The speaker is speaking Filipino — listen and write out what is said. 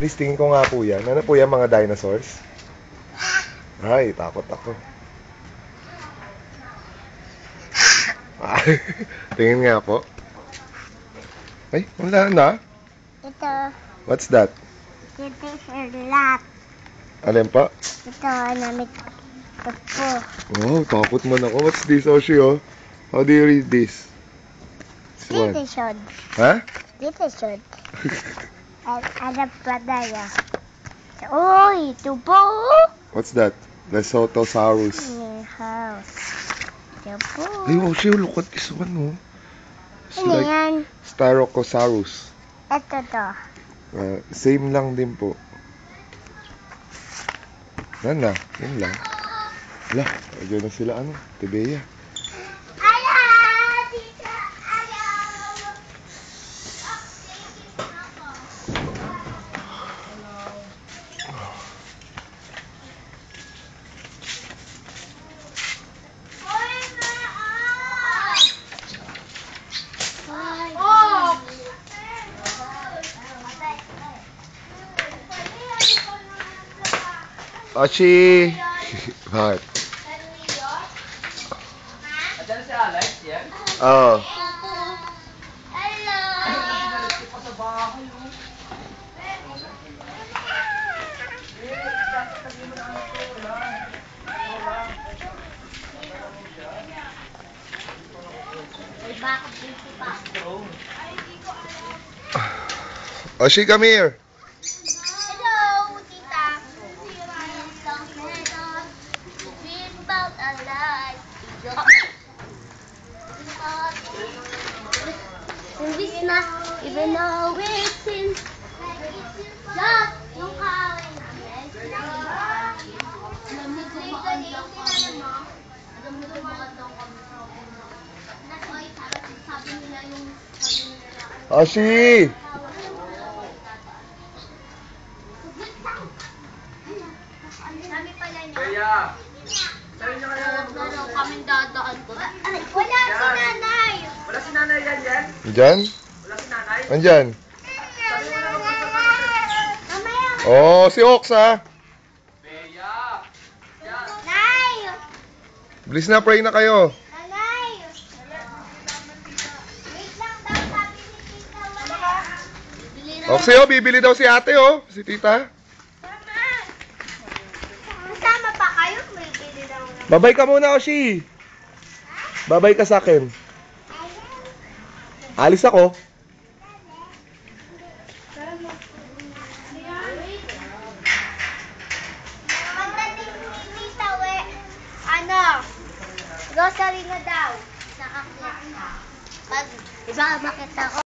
Please, tingin ko nga po yan. Ano po yan, mga dinosaurs? Ay, takot ako. Tingin nga po. Ay, wala na. Ito. What's that? Ito is lot. Alin pa? Ito, namit ito po. Oh, takot man ako. What's this, Oshi, oh? How do you read this? This one. Dito shod. Ha? Dito shod. Ada pa tayo. Uy, ito po. What's that? Lesotosaurus. House. Ito po. Ay, Oshi, look at this one, oh. It's Ano like yan? Styracosaurus. Ito to. Same lang din po. Yan na, yun lang. Wala, ayun na sila, ano, Tibeya. Oshi! Bakit? Adala si Alex, yan? Oo. Hello. Pa sa bahay, oh. May bakit dito pa. Oshi, come here. Hello, tita. Dream about a life. It's not even though it's in just yung kawin namin. Oshi! Kaya, sa'yo niya kaya Kaming dadaan ko. Wala si nanay. wala si nanay yan? Diyan? Wala si nanay? Andyan? Sabi mo na magpunta ka natin. Mamaya. Oh, si Ox, ha? Beya! Nay! Bilis na, pray na kayo. Nanay! Wait lang daw, sabi ni tita wala. Bili na. Oxy, oh, bibili daw si ate, oh. Si tita. Mama! Kasama pa kayo? May bili daw na. Babay ka muna, Oshi. Babay ka sa akin. Alis ako. Pagdating ni Tita, ano? Grocery na daw. Nakakit. Pag isama kita ko,